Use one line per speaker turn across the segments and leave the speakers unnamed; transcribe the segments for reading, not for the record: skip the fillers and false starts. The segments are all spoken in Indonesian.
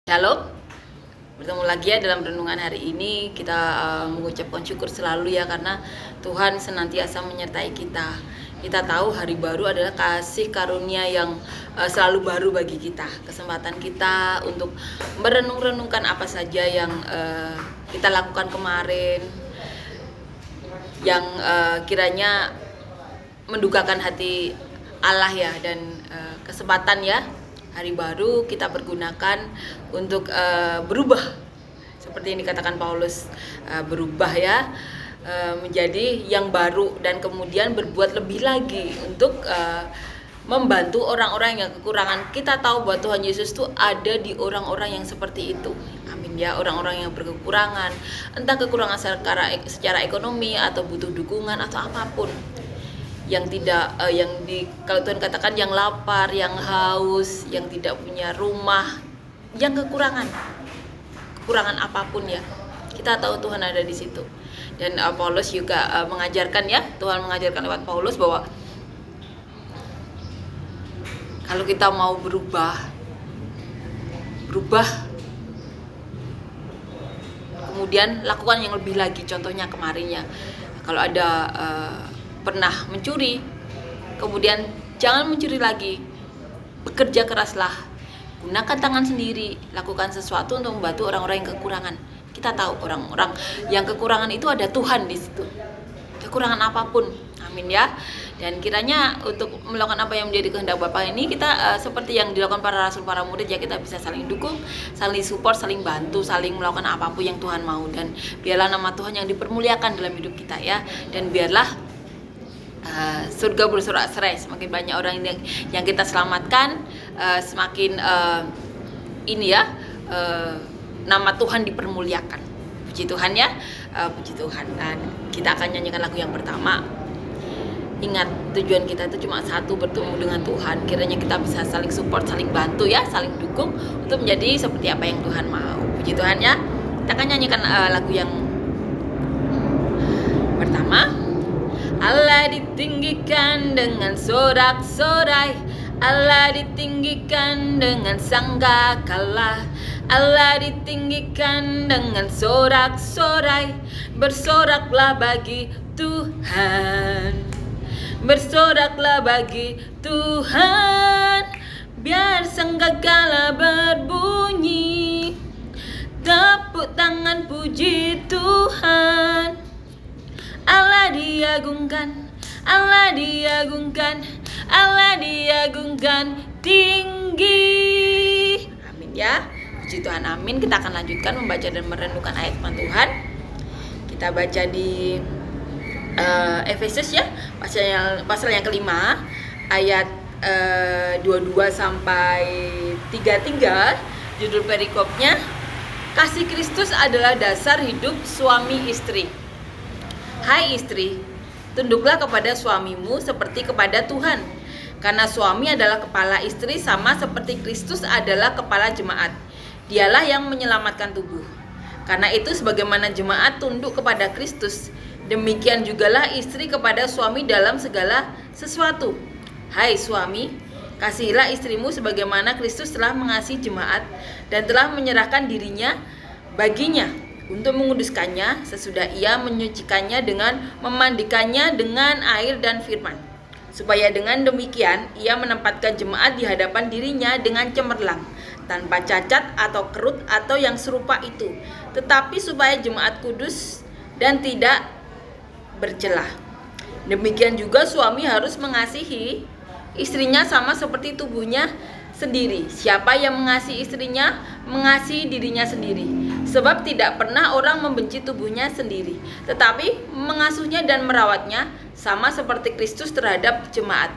Shalom, bertemu lagi ya dalam renungan hari ini. Kita mengucapkan syukur selalu ya, karena Tuhan senantiasa menyertai kita. Kita tahu hari baru adalah kasih karunia yang selalu baru bagi kita. Kesempatan kita untuk merenung-renungkan apa saja yang kita lakukan kemarin, yang kiranya mendukakan hati Allah ya, dan kesempatan ya, hari baru kita pergunakan untuk berubah, seperti yang dikatakan Paulus, berubah ya, menjadi yang baru, dan kemudian berbuat lebih lagi untuk membantu orang-orang yang kekurangan. Kita tahu bahwa Tuhan Yesus tuh ada di orang-orang yang seperti itu. Amin ya, orang-orang yang berkekurangan, entah kekurangan secara ekonomi atau butuh dukungan atau apapun, yang tidak kalau Tuhan katakan yang lapar, yang haus, yang tidak punya rumah, yang kekurangan apapun ya, kita tahu Tuhan ada di situ. Dan Paulus juga mengajarkan ya, Tuhan mengajarkan lewat Paulus bahwa kalau kita mau berubah, kemudian lakukan yang lebih lagi. Contohnya kemarin ya, kalau ada pernah mencuri, kemudian jangan mencuri lagi, bekerja keraslah, gunakan tangan sendiri, lakukan sesuatu untuk membantu orang-orang yang kekurangan. Kita tahu orang-orang yang kekurangan itu ada Tuhan di situ, kekurangan apapun. Amin ya. Dan kiranya untuk melakukan apa yang menjadi kehendak Bapa ini, kita seperti yang dilakukan para rasul, para murid ya, kita bisa saling dukung, saling support, saling bantu, saling melakukan apapun yang Tuhan mau. Dan biarlah nama Tuhan yang dipermuliakan dalam hidup kita ya. Dan biarlah surga bersorak-sorai, semakin banyak orang yang kita selamatkan, semakin nama Tuhan dipermuliakan. Puji Tuhan ya, puji Tuhan. Nah, kita akan nyanyikan lagu yang pertama. Ingat, tujuan kita itu cuma satu, bertemu dengan Tuhan. Kiranya kita bisa saling support, saling bantu ya, saling dukung untuk menjadi seperti apa yang Tuhan mau. Puji Tuhan ya. Kita akan nyanyikan lagu yang pertama. Allah ditinggikan dengan sorak-sorai, Allah ditinggikan dengan sangkakala, Allah ditinggikan dengan sorak-sorai. Bersoraklah bagi Tuhan, bersoraklah bagi Tuhan, biar sangkakala berbunyi, tepuk tangan puji Tuhan. Allah diagungkan, Allah diagungkan, Allah diagungkan tinggi. Amin ya. Puji Tuhan, amin. Kita akan lanjutkan membaca dan merenungkan ayat firman Tuhan. Kita baca di Efesus ya, pasal yang kelima, ayat 22 sampai 33. Judul perikopnya, kasih Kristus adalah dasar hidup suami istri. Hai istri, tunduklah kepada suamimu seperti kepada Tuhan. Karena suami adalah kepala istri, sama seperti Kristus adalah kepala jemaat. Dialah yang menyelamatkan tubuh. Karena itu sebagaimana jemaat tunduk kepada Kristus, demikian jugalah istri kepada suami dalam segala sesuatu. Hai suami, kasihilah istrimu sebagaimana Kristus telah mengasihi jemaat dan telah menyerahkan dirinya baginya untuk menguduskannya, sesudah ia menyucikannya dengan memandikannya dengan air dan firman, supaya dengan demikian ia menempatkan jemaat di hadapan dirinya dengan cemerlang, tanpa cacat atau kerut atau yang serupa itu, tetapi supaya jemaat kudus dan tidak bercelah. Demikian juga suami harus mengasihi istrinya sama seperti tubuhnya sendiri. Siapa yang mengasihi istrinya, mengasihi dirinya sendiri. Sebab tidak pernah orang membenci tubuhnya sendiri, tetapi mengasuhnya dan merawatnya, sama seperti Kristus terhadap jemaat.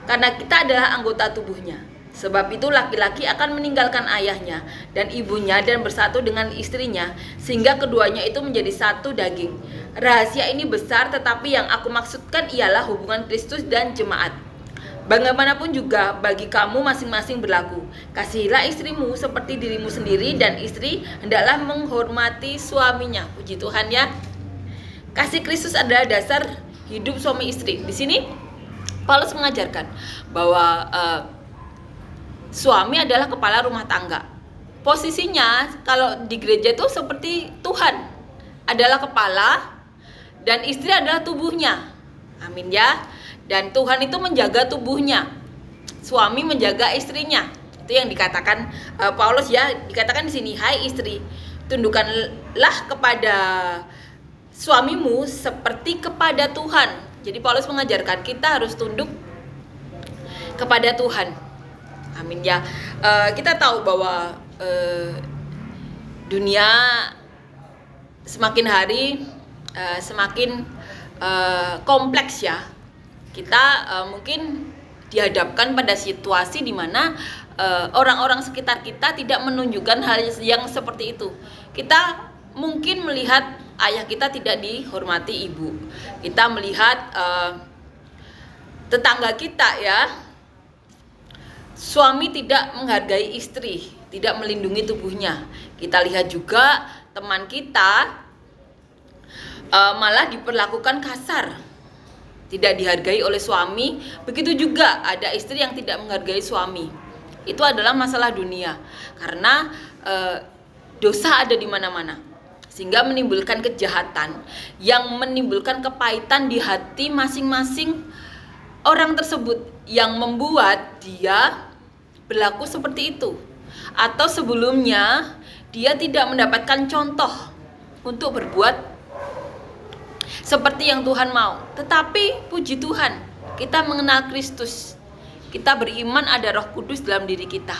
Karena kita adalah anggota tubuhnya. Sebab itu laki-laki akan meninggalkan ayahnya dan ibunya dan bersatu dengan istrinya, sehingga keduanya itu menjadi satu daging. Rahasia ini besar, tetapi yang aku maksudkan ialah hubungan Kristus dan jemaat. Bagaimanapun juga bagi kamu masing-masing berlaku. Kasihilah istrimu seperti dirimu sendiri, dan istri hendaklah menghormati suaminya. Puji Tuhan ya. Kasih Kristus adalah dasar hidup suami istri. Di sini Paulus mengajarkan bahwa suami adalah kepala rumah tangga. posisinya kalau di gereja itu seperti Tuhan adalah kepala dan istri adalah tubuhnya. Amin ya. Dan Tuhan itu menjaga tubuhnya, suami menjaga istrinya. Itu yang dikatakan Paulus ya, dikatakan di sini, hai istri, tundukkanlah kepada suamimu seperti kepada Tuhan. Jadi Paulus mengajarkan kita harus tunduk kepada Tuhan. Amin ya. Kita tahu bahwa dunia semakin hari semakin kompleks ya. Kita mungkin dihadapkan pada situasi di mana orang-orang sekitar kita tidak menunjukkan hal yang seperti itu. Kita mungkin melihat ayah kita tidak dihormati ibu. Kita melihat tetangga kita ya, suami tidak menghargai istri, tidak melindungi tubuhnya. Kita lihat juga teman kita malah diperlakukan kasar, tidak dihargai oleh suami. Begitu juga ada istri yang tidak menghargai suami. Itu adalah masalah dunia, karena dosa ada di mana-mana, sehingga menimbulkan kejahatan yang menimbulkan kepahitan di hati masing-masing orang tersebut, yang membuat dia berlaku seperti itu. Atau sebelumnya dia tidak mendapatkan contoh untuk berbuat seperti yang Tuhan mau. Tetapi puji Tuhan, kita mengenal Kristus. Kita beriman ada Roh Kudus dalam diri kita.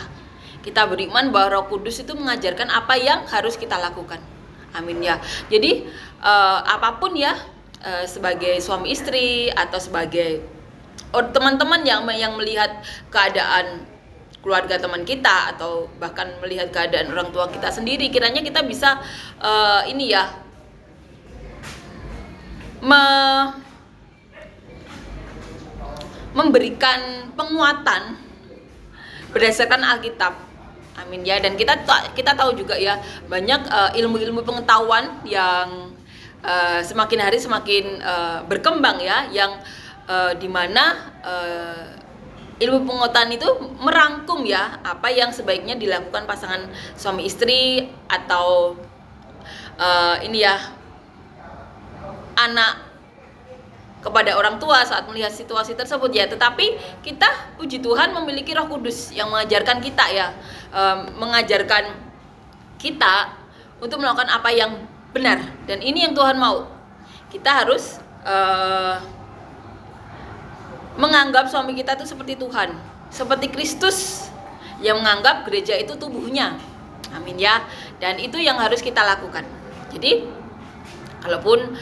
Kita beriman bahwa Roh Kudus itu mengajarkan apa yang harus kita lakukan. Amin ya. Jadi apapun ya, sebagai suami istri atau sebagai teman-teman yang melihat keadaan keluarga teman kita, atau bahkan melihat keadaan orang tua kita sendiri, kiranya kita bisa ini ya, memberikan penguatan berdasarkan Alkitab. Amin ya. Dan kita tahu juga ya, banyak ilmu-ilmu pengetahuan yang semakin hari semakin berkembang ya, yang dimana ilmu pengetahuan itu merangkum ya apa yang sebaiknya dilakukan pasangan suami istri, atau ini ya, anak kepada orang tua saat melihat situasi tersebut ya. Tetapi kita puji Tuhan memiliki Roh Kudus yang mengajarkan kita ya, mengajarkan kita untuk melakukan apa yang benar, dan ini yang Tuhan mau. Kita harus menganggap suami kita itu seperti Tuhan, seperti Kristus yang menganggap gereja itu tubuhnya. Amin ya. Dan itu yang harus kita lakukan. Jadi kalaupun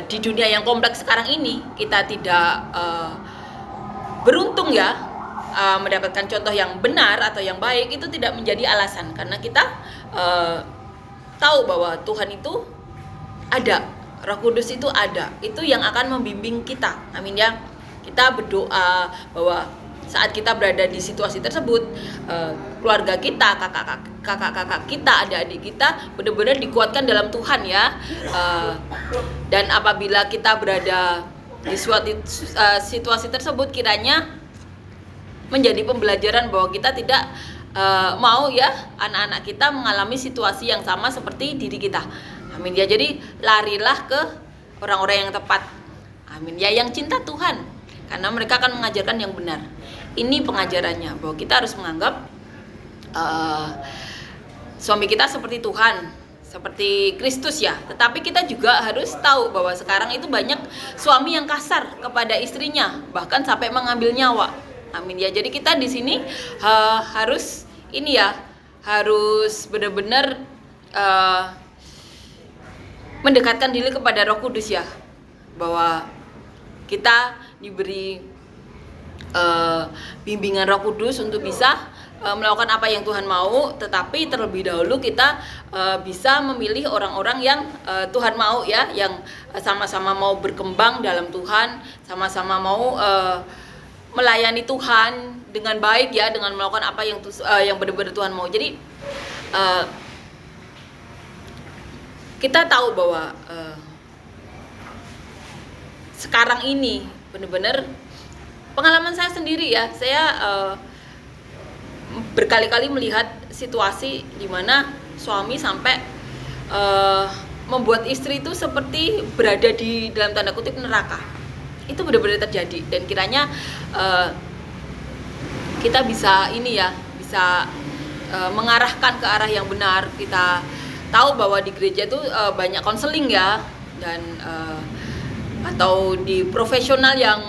di dunia yang kompleks sekarang ini kita tidak beruntung ya mendapatkan contoh yang benar atau yang baik, itu tidak menjadi alasan, karena kita tahu bahwa Tuhan itu ada, Roh Kudus itu ada, itu yang akan membimbing kita. Amin ya. Kita berdoa bahwa saat kita berada di situasi tersebut, keluarga kita, kakak-kakak kita, adik-adik kita benar-benar dikuatkan dalam Tuhan ya. Dan apabila kita berada di suatu situasi tersebut, kiranya menjadi pembelajaran bahwa kita tidak mau ya anak-anak kita mengalami situasi yang sama seperti diri kita. Amin ya. Jadi larilah ke orang-orang yang tepat. Amin ya, yang cinta Tuhan, karena mereka akan mengajarkan yang benar. Ini pengajarannya, bahwa kita harus menganggap suami kita seperti Tuhan, seperti Kristus ya. Tetapi kita juga harus tahu bahwa sekarang itu banyak suami yang kasar kepada istrinya, bahkan sampai mengambil nyawa. Amin ya. Jadi kita di sini harus ini ya, harus benar-benar mendekatkan diri kepada Roh Kudus ya, bahwa kita diberi bimbingan Roh Kudus untuk bisa melakukan apa yang Tuhan mau. Tetapi terlebih dahulu kita bisa memilih orang-orang yang Tuhan mau ya, yang sama-sama mau berkembang dalam Tuhan, sama-sama mau melayani Tuhan dengan baik ya, dengan melakukan apa yang benar-benar Tuhan mau. Jadi kita tahu bahwa sekarang ini benar-benar pengalaman saya sendiri ya, saya berkali-kali melihat situasi di mana suami sampai membuat istri itu seperti berada di dalam tanda kutip neraka. Itu benar-benar terjadi, dan kiranya kita bisa mengarahkan ke arah yang benar. Kita tahu bahwa di gereja itu banyak konseling ya, dan atau di profesional yang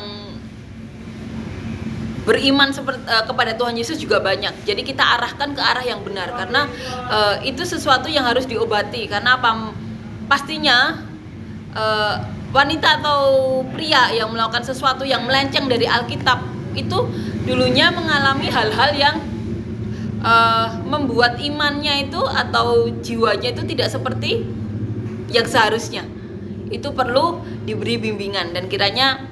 beriman kepada Tuhan Yesus juga banyak. Jadi kita arahkan ke arah yang benar, karena itu sesuatu yang harus diobati. Karena apa? Pastinya wanita atau pria yang melakukan sesuatu yang melenceng dari Alkitab itu dulunya mengalami hal-hal yang membuat imannya itu atau jiwanya itu tidak seperti yang seharusnya. Itu perlu diberi bimbingan, dan kiranya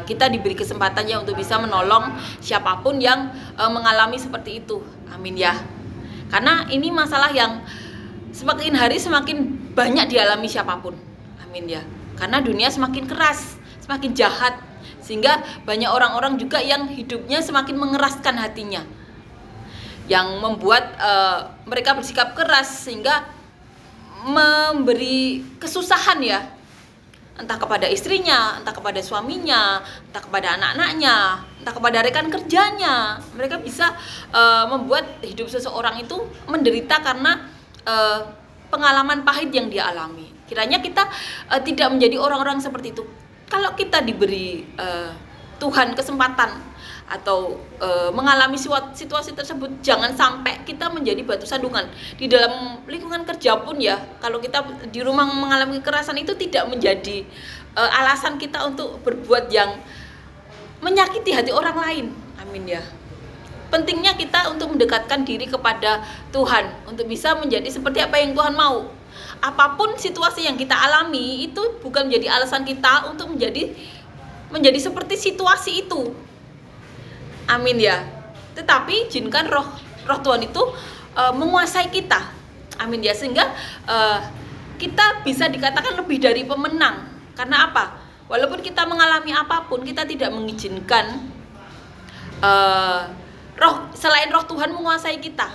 kita diberi kesempatannya untuk bisa menolong siapapun yang mengalami seperti itu. Amin ya. Karena ini masalah yang semakin hari semakin banyak dialami siapapun. Amin ya. Karena dunia semakin keras, semakin jahat, sehingga banyak orang-orang juga yang hidupnya semakin mengeraskan hatinya, yang membuat mereka bersikap keras sehingga memberi kesusahan ya, entah kepada istrinya, entah kepada suaminya, entah kepada anak-anaknya, entah kepada rekan kerjanya. Mereka bisa membuat hidup seseorang itu menderita karena pengalaman pahit yang dia alami. Kiranya kita tidak menjadi orang-orang seperti itu. Kalau kita diberi Tuhan kesempatan atau mengalami situasi tersebut, jangan sampai kita menjadi batu sandungan. Di dalam lingkungan kerja pun ya, kalau kita di rumah mengalami kekerasan, itu tidak menjadi alasan kita untuk berbuat yang menyakiti hati orang lain. Amin ya. Pentingnya kita untuk mendekatkan diri kepada Tuhan, untuk bisa menjadi seperti apa yang Tuhan mau. Apapun situasi yang kita alami, itu bukan menjadi alasan kita untuk menjadi seperti situasi itu. Amin ya. Tetapi izinkan roh Tuhan itu menguasai kita. Amin ya. Sehingga kita bisa dikatakan lebih dari pemenang. Karena apa? Walaupun kita mengalami apapun, kita tidak mengizinkan selain roh Tuhan menguasai kita.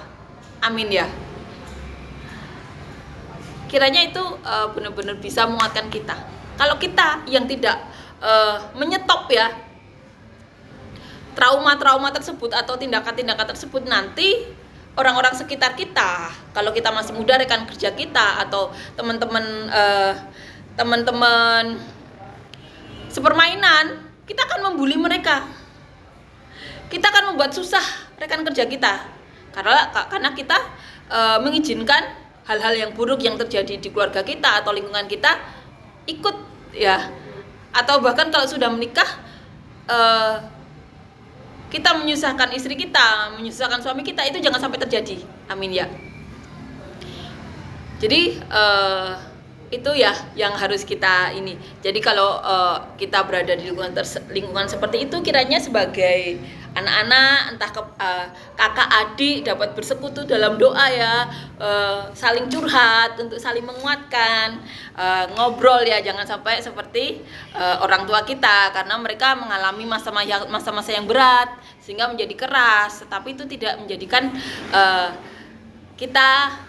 Amin ya. Kiranya itu benar-benar bisa menguatkan kita. Kalau kita yang tidak menyetop ya trauma-trauma tersebut atau tindakan-tindakan tersebut, nanti orang-orang sekitar kita, kalau kita masih muda, rekan kerja kita atau teman-teman sepermainan, kita akan membuli mereka. Kita akan membuat susah rekan kerja kita karena kita mengizinkan hal-hal yang buruk yang terjadi di keluarga kita atau lingkungan kita ikut ya. Atau bahkan kalau sudah menikah, kita menyusahkan istri kita, menyusahkan suami kita, itu jangan sampai terjadi. Amin ya. Jadi itu ya yang harus kita ini. Jadi kalau kita berada di lingkungan seperti itu, kiranya sebagai anak-anak, entah kakak adik, dapat bersekutu dalam doa ya, saling curhat untuk saling menguatkan, ngobrol ya, jangan sampai seperti orang tua kita, karena mereka mengalami masa-masa yang berat sehingga menjadi keras. Tetapi itu tidak menjadikan kita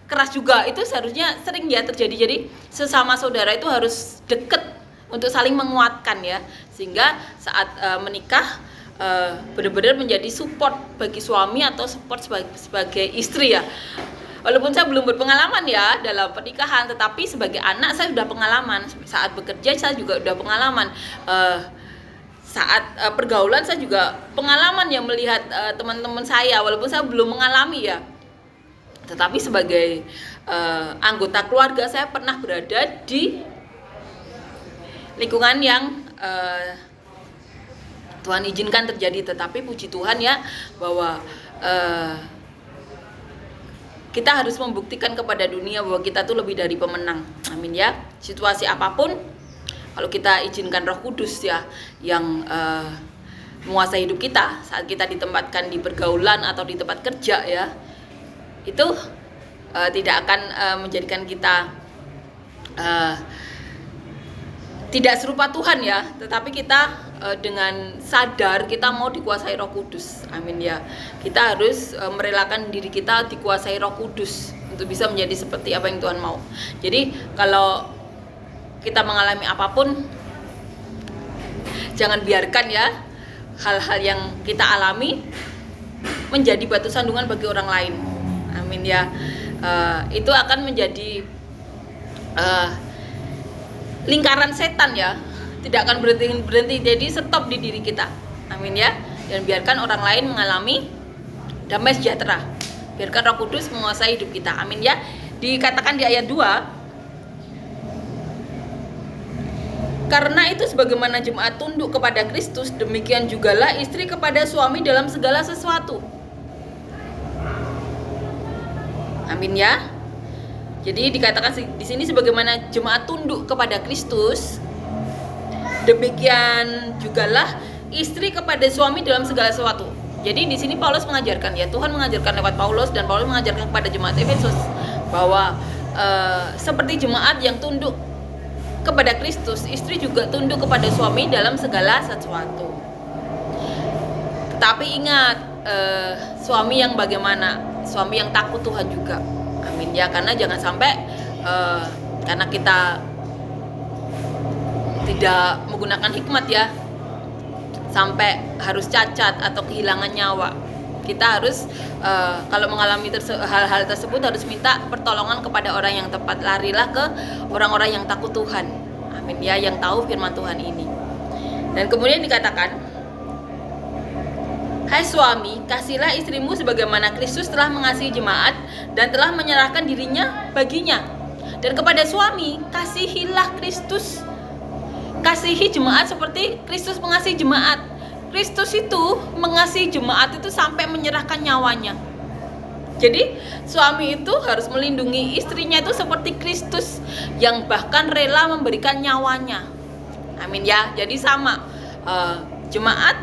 keras juga. Itu seharusnya sering ya terjadi. Jadi sesama saudara itu harus dekat untuk saling menguatkan ya, sehingga saat menikah benar-benar menjadi support bagi suami atau support sebagai istri ya. Walaupun saya belum berpengalaman ya dalam pernikahan, tetapi sebagai anak saya sudah pengalaman. Saat bekerja saya juga sudah pengalaman. Saat pergaulan saya juga pengalaman yang melihat teman-teman saya, walaupun saya belum mengalami ya. Tetapi sebagai anggota keluarga, saya pernah berada di lingkungan yang Tuhan izinkan terjadi. Tetapi puji Tuhan ya, bahwa kita harus membuktikan kepada dunia bahwa kita tuh lebih dari pemenang. Amin ya. Situasi apapun, kalau kita izinkan Roh Kudus ya yang menguasai hidup kita, saat kita ditempatkan di pergaulan atau di tempat kerja ya, itu tidak akan menjadikan kita tidak serupa Tuhan ya, tetapi kita dengan sadar kita mau dikuasai Roh Kudus. Amin ya. Kita harus merelakan diri kita dikuasai Roh Kudus untuk bisa menjadi seperti apa yang Tuhan mau. Jadi kalau kita mengalami apapun, jangan biarkan ya hal-hal yang kita alami menjadi batu sandungan bagi orang lain. Amin ya. Itu akan menjadi lingkaran setan ya, tidak akan berhenti. Jadi stop di diri kita. Amin ya. Dan biarkan orang lain mengalami damai sejahtera. Biarkan Roh Kudus menguasai hidup kita. Amin ya. Dikatakan di ayat 2, karena itu sebagaimana jemaat tunduk kepada Kristus, demikian jugalah istri kepada suami dalam segala sesuatu. Amin ya. Jadi dikatakan di sini sebagaimana jemaat tunduk kepada Kristus, demikian jugalah istri kepada suami dalam segala sesuatu. Jadi di sini Paulus mengajarkan ya, Tuhan mengajarkan lewat Paulus, dan Paulus mengajarkan kepada jemaat Efesus bahwa seperti jemaat yang tunduk kepada Kristus, istri juga tunduk kepada suami dalam segala sesuatu. Tetapi ingat, suami yang bagaimana? Suami yang takut Tuhan juga. Amin ya. Karena jangan sampai karena kita tidak menggunakan hikmat ya, sampai harus cacat atau kehilangan nyawa. Kita harus kalau mengalami hal-hal tersebut harus minta pertolongan kepada orang yang tepat. Larilah ke orang-orang yang takut Tuhan. Amin ya, yang tahu firman Tuhan ini. Dan kemudian dikatakan, hai suami, kasihilah istrimu sebagaimana Kristus telah mengasihi jemaat dan telah menyerahkan dirinya baginya. Dan kepada suami, kasihilah Kristus. Kasihi jemaat seperti Kristus mengasihi jemaat. Kristus itu mengasihi jemaat itu sampai menyerahkan nyawanya. Jadi suami itu harus melindungi istrinya itu seperti Kristus yang bahkan rela memberikan nyawanya. Amin ya. Jadi sama jemaat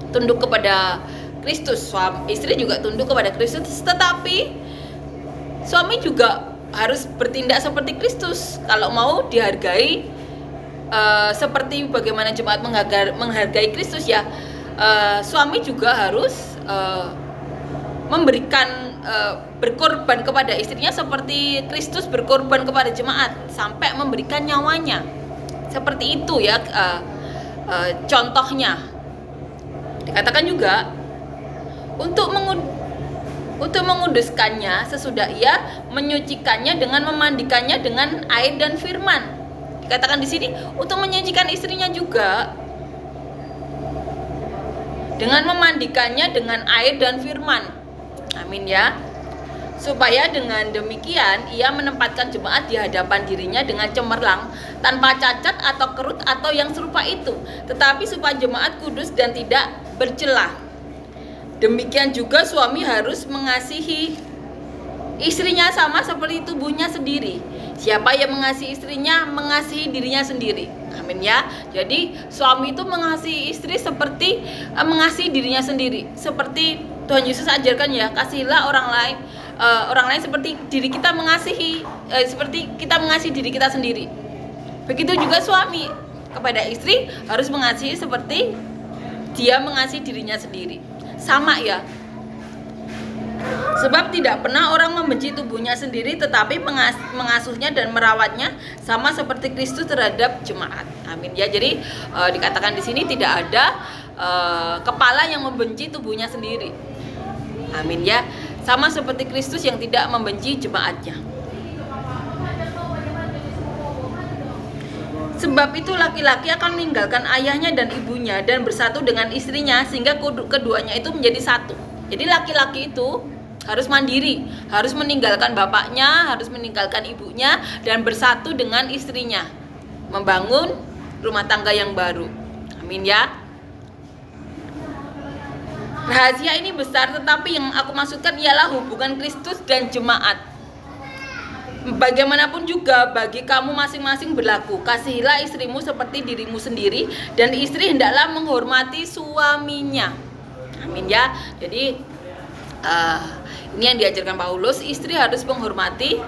tunduk kepada Kristus, istri juga tunduk kepada Kristus, tetapi suami juga harus bertindak seperti Kristus kalau mau dihargai seperti bagaimana jemaat menghargai Kristus ya. Suami juga harus memberikan berkorban kepada istrinya seperti Kristus berkorban kepada jemaat sampai memberikan nyawanya. Seperti itu ya contohnya. Dikatakan juga untuk menguduskannya sesudah ia menyucikannya dengan memandikannya dengan air dan firman. Dikatakan di sini untuk menyucikan istrinya juga dengan memandikannya dengan air dan firman. Amin ya. Supaya dengan demikian ia menempatkan jemaat di hadapan dirinya dengan cemerlang, tanpa cacat atau kerut atau yang serupa itu, tetapi supaya jemaat kudus dan tidak bercela. Demikian juga suami harus mengasihi istrinya sama seperti tubuhnya sendiri. Siapa yang mengasihi istrinya mengasihi dirinya sendiri. Amin ya. Jadi suami itu mengasihi istri seperti mengasihi dirinya sendiri. Seperti Tuhan Yesus ajarkan ya, kasihilah orang lain seperti diri kita mengasihi seperti kita mengasihi diri kita sendiri. Begitu juga suami kepada istri harus mengasihi seperti dia mengasihi dirinya sendiri. Sama ya. Sebab tidak pernah orang membenci tubuhnya sendiri, tetapi mengasuhnya dan merawatnya sama seperti Kristus terhadap jemaat. Amin ya. Jadi dikatakan di sini tidak ada kepala yang membenci tubuhnya sendiri. Amin ya. Sama seperti Kristus yang tidak membenci jemaatnya. Sebab itu laki-laki akan meninggalkan ayahnya dan ibunya dan bersatu dengan istrinya sehingga keduanya itu menjadi satu. Jadi laki-laki itu harus mandiri, harus meninggalkan bapaknya, harus meninggalkan ibunya dan bersatu dengan istrinya, membangun rumah tangga yang baru. Amin ya. Rahasia ini besar, tetapi yang aku maksudkan ialah hubungan Kristus dan jemaat. Bagaimanapun juga bagi kamu masing-masing berlaku, kasihilah istrimu seperti dirimu sendiri, dan istri hendaklah menghormati suaminya. Amin ya. Jadi ini yang diajarkan Paulus, istri harus menghormati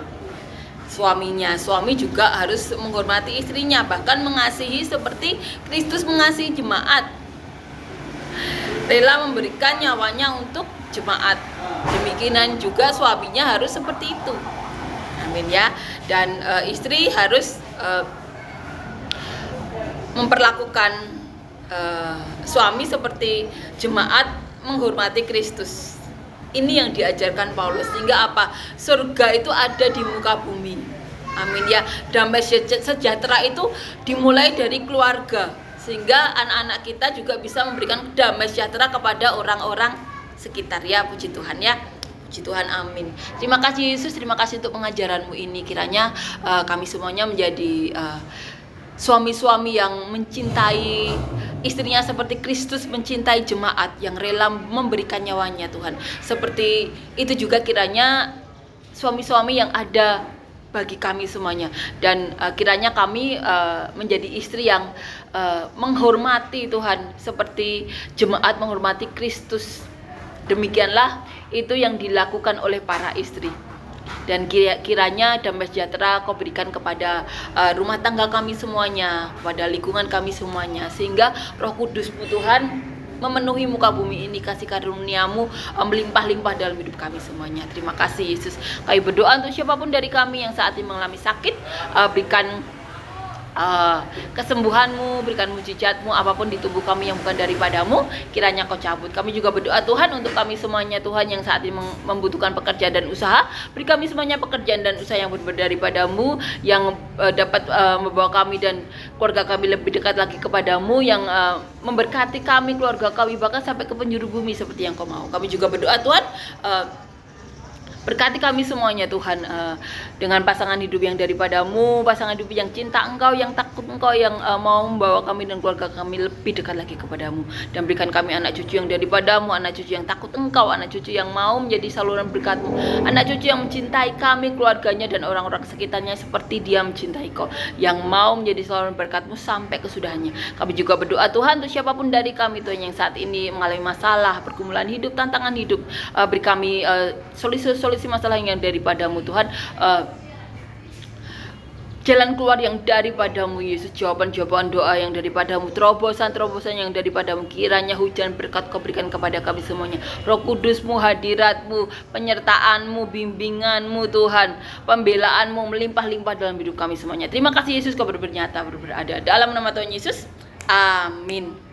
suaminya. Suami juga harus menghormati istrinya, bahkan mengasihi seperti Kristus mengasihi jemaat, rela memberikan nyawanya untuk jemaat. Demikian juga suaminya harus seperti itu. Amin ya. Dan istri harus memperlakukan suami seperti jemaat menghormati Kristus. Ini yang diajarkan Paulus, sehingga apa? Surga itu ada di muka bumi. Amin ya. Damai sejahtera itu dimulai dari keluarga, sehingga anak-anak kita juga bisa memberikan damai sejahtera kepada orang-orang sekitar ya. Puji Tuhan ya. Puji Tuhan, amin. Terima kasih Yesus, terima kasih untuk pengajaranmu ini. Kiranya kami semuanya menjadi suami-suami yang mencintai istrinya seperti Kristus mencintai jemaat, yang rela memberikan nyawanya Tuhan. Seperti itu juga kiranya suami-suami yang ada bagi kami semuanya. Dan kiranya kami menjadi istri yang menghormati Tuhan seperti jemaat menghormati Kristus. Demikianlah itu yang dilakukan oleh para istri. Dan kiranya damai sejahtera Kau berikan kepada rumah tangga kami semuanya, kepada lingkungan kami semuanya, sehingga Roh Kudus-Mu Tuhan memenuhi muka bumi ini, kasih karunia-Mu melimpah-limpah dalam hidup kami semuanya. Terima kasih Yesus. Kami berdoa untuk siapapun dari kami yang saat ini mengalami sakit, berikan kesembuhan-Mu, berikan mujizat-Mu, apapun di tubuh kami yang bukan daripadamu, kiranya Kau cabut. Kami juga berdoa Tuhan untuk kami semuanya Tuhan yang saat ini membutuhkan pekerjaan dan usaha. Beri kami semuanya pekerjaan dan usaha yang benar daripadamu, yang dapat membawa kami dan keluarga kami lebih dekat lagi kepadamu, yang memberkati kami, keluarga kami, bahkan sampai ke penjuru bumi seperti yang Kau mau. Kami juga berdoa Tuhan, berkati kami semuanya Tuhan, dengan pasangan hidup yang daripadamu, pasangan hidup yang cinta Engkau, yang takut Engkau, yang mau membawa kami dan keluarga kami lebih dekat lagi kepadamu. Dan berikan kami anak cucu yang daripadamu, anak cucu yang takut Engkau, anak cucu yang mau menjadi saluran berkat-Mu, anak cucu yang mencintai kami, keluarganya dan orang-orang sekitarnya seperti Dia mencintai Kau, yang mau menjadi saluran berkat-Mu sampai kesudahannya. Kami juga berdoa Tuhan untuk siapapun dari kami Tuhan yang saat ini mengalami masalah, pergumulan hidup, tantangan hidup, beri kami solusi masalah yang daripadamu Tuhan, jalan keluar yang daripadamu Yesus, jawaban-jawaban doa yang daripadamu, terobosan-terobosan yang daripadamu. Kiranya hujan berkat Kau berikan kepada kami semuanya. Roh Kudus-Mu, hadirat-Mu, penyertaan-Mu, bimbingan-Mu Tuhan, pembelaan-Mu melimpah-limpah dalam hidup kami semuanya. Terima kasih Yesus, Kau bernyata berada dalam nama Tuhan Yesus, amin.